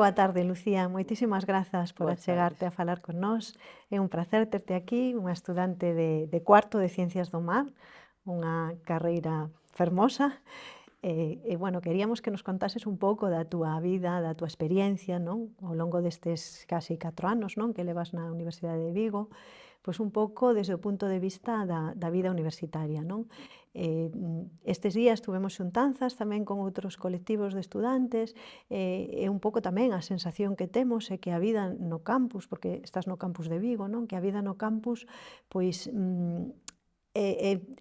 boa tarde, Lucía. Moitísimas grazas por Boas achegarte a tardes. falar con nós. É un placer terte aquí, unha estudante de cuarto de Ciencias do Mar, unha carreira fermosa. Bueno, queríamos que nos contases un pouco da túa vida, da túa experiencia, non? Ao longo destes casi 4 anos, non? Que levas na Universidade de Vigo, pois un pouco desde o punto de vista da vida universitaria, non? Estes días tuvemos xuntanzas tamén con outros colectivos de estudantes, e un pouco tamén a sensación que temos é que a vida no campus, porque estás no campus de Vigo, non? Que a vida no campus, pois,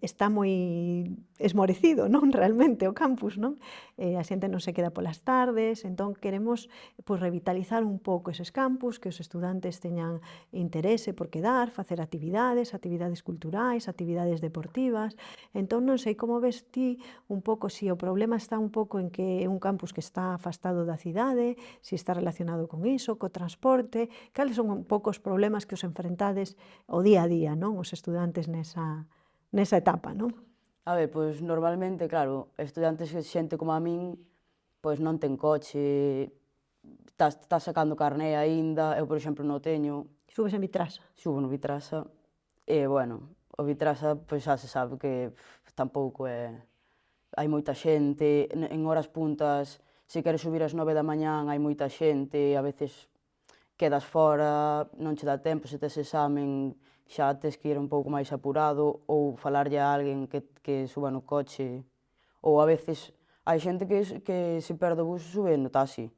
está moi esmorecido, non? Realmente o campus, non? A xente non se queda polas tardes, entón queremos pois revitalizar un pouco eses campus, que os estudantes teñan interese por quedar, facer actividades culturais, actividades deportivas. Entón non sei como ves ti un pouco se o problema está un pouco en que é un campus que está afastado da cidade, se está relacionado con iso, co transporte, cales son un pouco os problemas que os enfrentades o día a día, non? Os estudantes nesa etapa, non? A ver, pois normalmente, claro, estudantes e xente como a min, pois non ten coche, está sacando carné aínda, eu, por exemplo, non teño, Subes en Vitrasa. subo no Vitrasa, e, bueno, o Vitrasa, pois xa se sabe que tampouco é... Hai moita xente, en horas puntas, se queres subir ás 9 da mañán, hai moita xente, a veces quedas fora, non che dá tempo, se tes examen, xa tes que ir un pouco máis apurado, ou falarlle a alguén que suba no coche, ou a veces hai xente que se perde o bus sube no taxi,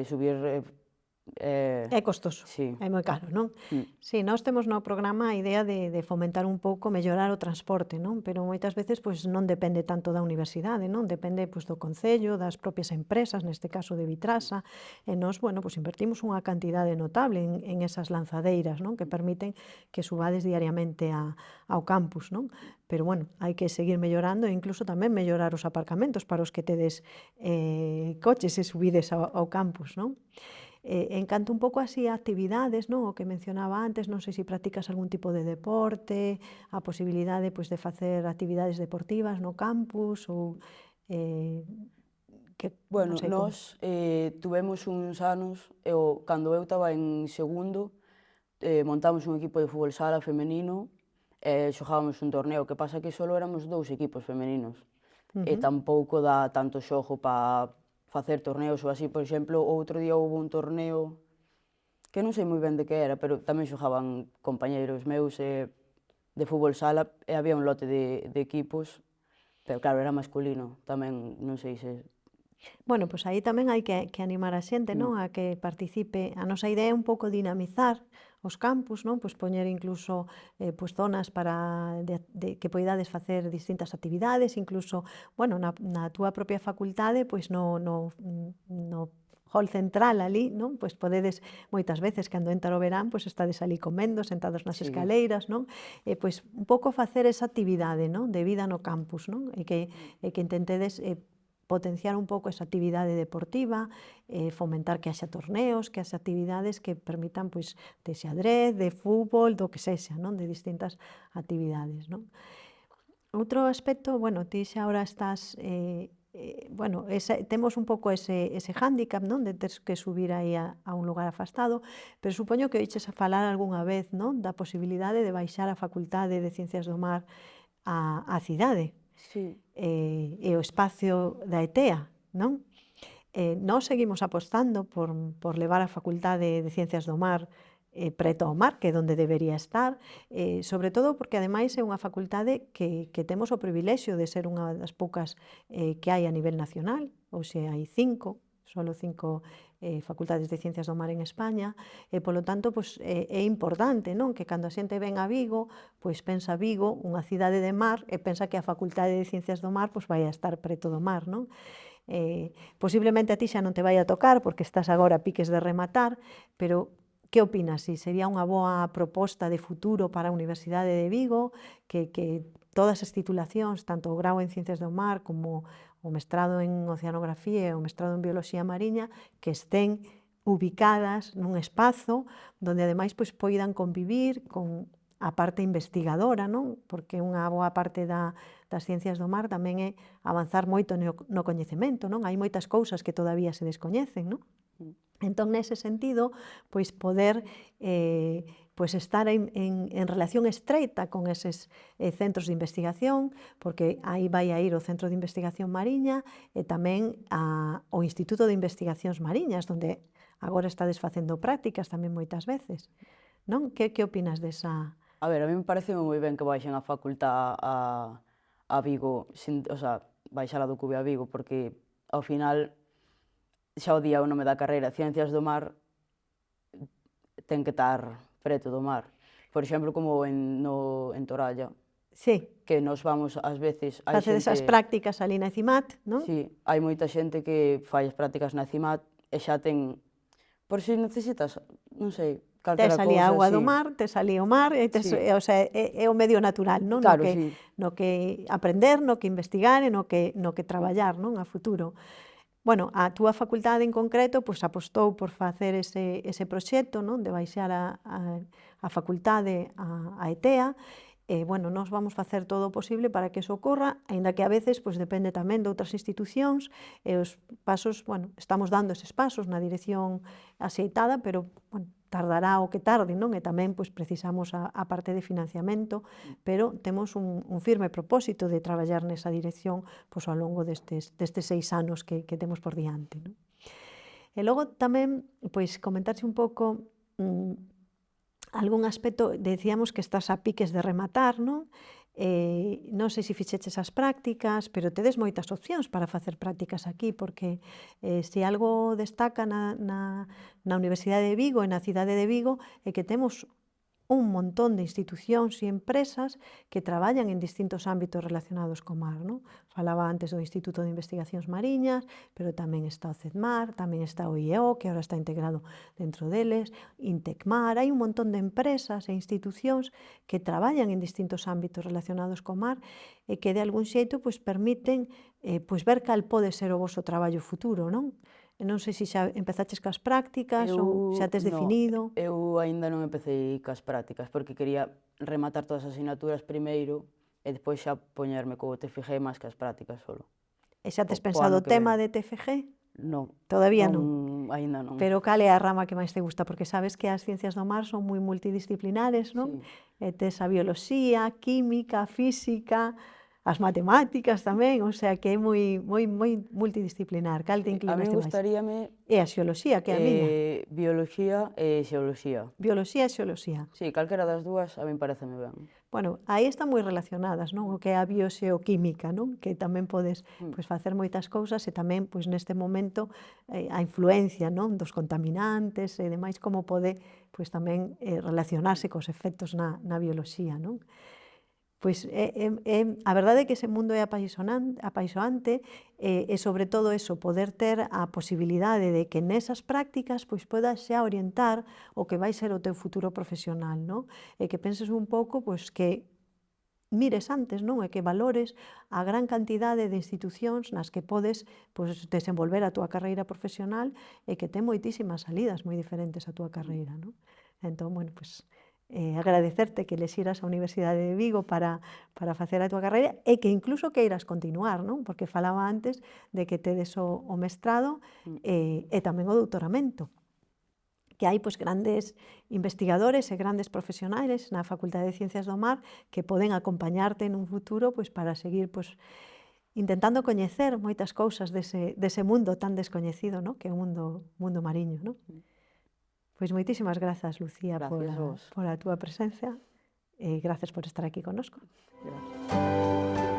subir É costoso, sí. é moi caro, non? Mm. Si, nós temos no programa a idea de fomentar un pouco, mellorar o transporte, non? Pero moitas veces pois non depende tanto da universidade, non? Depende pois do concello, das propias empresas, neste caso de Vitrasa, e nós, bueno, pois invertimos unha cantidade notable en esas lanzadeiras, non? Que permiten que subades diariamente ao campus, non? Pero, bueno, hai que seguir mellorando e incluso tamén mellorar os aparcamentos para os que tedes coches e subides ao campus, non? En canto un pouco así a actividades, non? O que mencionaba antes, non sei se practicas algún tipo de deporte, a posibilidade pois de facer actividades deportivas no campus ou que non Bueno, sei como. nós tuvemos uns anos, cando eu estaba en segundo, montamos un equipo de fútbol sala femenino e xogábamos un torneo, que pasa que só éramos 2 equipos femeninos e Ujú. tampouco dá tanto xogo para facer torneos ou así. Por exemplo, outro día houve un torneo que non sei moi ben de que era, pero tamén xogaban compañeiros meus de fútbol sala e había un lote de equipos, pero claro, era masculino, tamén non sei se... Bueno, pois aí tamén hai que animar a xente, non? A que participe. A nosa idea é un pouco dinamizar os campus, non? Pois poñer incluso pois zonas para que poidades facer distintas actividades, incluso, bueno, na túa propia facultade, pois no hall central ali, non? Pois podedes moitas veces cando entra o verán, pois estades ali comendo, sentados nas Sí. escaleiras, non? Pois un pouco facer esa actividade, non? De vida no campus, non? E que intentedes potenciar un pouco esa actividade deportiva, fomentar que haxa torneos, que haxa actividades que permitan pois de xadrez, de fútbol, do que sexa, non? De distintas actividades, non? Outro aspecto, bueno, ti xa ahora estás bueno, temos un pouco ese hándicap, non? De ter que subir aí a un lugar afastado, pero supoño que oiches a falar algunha vez, non? Da posibilidade de baixar a Facultade de Ciencias do Mar á cidade, Sí. e o espacio da ETEA, non? Nós seguimos apostando por levar a Facultade de Ciencias do Mar preto ao mar, que é onde debería estar, sobre todo porque ademais é unha facultade que temos o privilexio de ser unha das poucas que hai a nivel nacional, ou se hai 5, solo 5 facultades de Ciencias do Mar en España, e polo tanto pois, é importante, non? Que cando a xente ven a Vigo, pois pensa Vigo, unha cidade de mar, e pensa que a Facultade de Ciencias do Mar pois vai a estar preto do mar, non? Posiblemente a ti xa non te vai a tocar porque estás agora a piques de rematar, pero que opinas? Si sería unha boa proposta de futuro para a Universidade de Vigo que todas as titulacións, tanto o grau en Ciencias do Mar como o mestrado en Oceanografía e o mestrado en Bioloxía Mariña, que estén ubicadas nun espazo donde ademais pois poidan convivir con a parte investigadora, non? Porque unha boa parte das ciencias do mar tamén é avanzar moito no coñecemento, non? Hai moitas cousas que todavía se descoñecen, non? Entón, nese sentido, pois poder pois estar en relación estreita con eses centros de investigación, porque aí vai a ir o Centro de Investigación Mariña e tamén o Instituto de Investigacións Mariñas, onde agora estades facendo prácticas tamén moitas veces, non? Que opinas desa? A ver, a mí me parece moi ben que baixen a facultad a Vigo, o sea, baixala do Cube a Vigo, porque ao final xa o día o nome da carreira, Ciencias do Mar, ten que estar preto do mar. Por exemplo, como en Toralla, Sí, que nos vamos ás veces, hai facedes as xente, prácticas ali na CIMAT, non? sí, hai moita xente que fai as prácticas na CIMAT e xa ten, por si necesitas, non sei, Tes calquera ali a cousa, auga do sí, mar, tes ali o mar, e tes, sí, o sea, é o medio natural, non? claro, sí, No que aprender, no que investigar e no que traballar, non? A futuro. Bueno, a túa facultade en concreto pois, apostou por facer ese proxecto, non? De baixar a facultade a ETEA, e, bueno, nós vamos facer todo o posible para que eso ocorra, aínda que a veces pois, depende tamén de outras institucións, e os pasos, bueno, estamos dando eses pasos na dirección axeitada, pero, bueno, tardará o que tarde, non? E tamén pois, precisamos a parte de financiamento, pero temos un firme propósito de traballar nesa dirección pois, ao longo destes 6 anos que temos por diante, non? E logo tamén, pois, comentarche un pouco algún aspecto, decíamos que estás a piques de rematar, non? Non sei se fixeches as prácticas, pero tedes moitas opcións para facer prácticas aquí, porque se algo destaca na Universidade de Vigo e na cidade de Vigo é que temos un montón de institucións e empresas que traballan en distintos ámbitos relacionados co mar, non? Falaba antes do Instituto de Investigacións Mariñas, pero tamén está o CEDMAR, tamén está o IEO, que agora está integrado dentro deles, Intecmar, hai un montón de empresas e institucións que traballan en distintos ámbitos relacionados co mar e que de algún xeito pois, permiten pois, ver cal pode ser o voso traballo futuro, non? E non sei se xa empezaches cas prácticas ou xa tes definido. Eu aínda non empecé cas prácticas, porque quería rematar todas as asignaturas primeiro e despois xa poñerme co TFG máis cas prácticas solo. E xa tes O pensado ano o que tema ven. de TFG? Non, Todavía non. aínda non. Pero cal é a rama que máis te gusta? Porque sabes que as ciencias do mar son moi multidisciplinares, non? Sí. E tes a bioloxía, química, física, as matemáticas tamén, o sea que é moi multidisciplinar. Cal te A min inclinaste máis? gustaríame E a xeoloxía, que é a miña. bioloxía e xeoloxía. Bioloxía e xeoloxía. Sí, calquera das dúas a min pareceme ben. Bueno, aí están moi relacionadas, non? O que é a bioxeoquímica, non? Que tamén podes pois, facer moitas cousas e tamén, pois, neste momento, a influencia, non? Dos contaminantes e demais, como pode, pois, tamén relacionarse cos efectos na bioloxía, non? Pois a verdade é que ese mundo é apaixonante e sobre todo eso, poder ter a posibilidade de que nesas prácticas pois podas xa orientar o que vai ser o teu futuro profesional, non? E que penses un pouco pois que mires antes, non? E que valores a gran cantidade de institucións nas que podes pois, desenvolver a túa carreira profesional e que ten moitísimas salidas moi diferentes a túa carreira, non? Entón, bueno, pois, agradecerte que lexiras a Universidade de Vigo para facer a túa carreira e que incluso queiras continuar, non? Porque falaba antes de que tedes o mestrado e tamén o doutoramento, que hai pois, grandes investigadores e grandes profesionais na Facultade de Ciencias do Mar que poden acompañarte nun futuro pois, para seguir pois, intentando coñecer moitas cousas dese mundo tan descoñecido, non? Que é o mundo mariño, non? Pois moitísimas grazas, Lucía, Gracias a vos. por a túa presencia e grazas por estar aquí connosco. Gracias.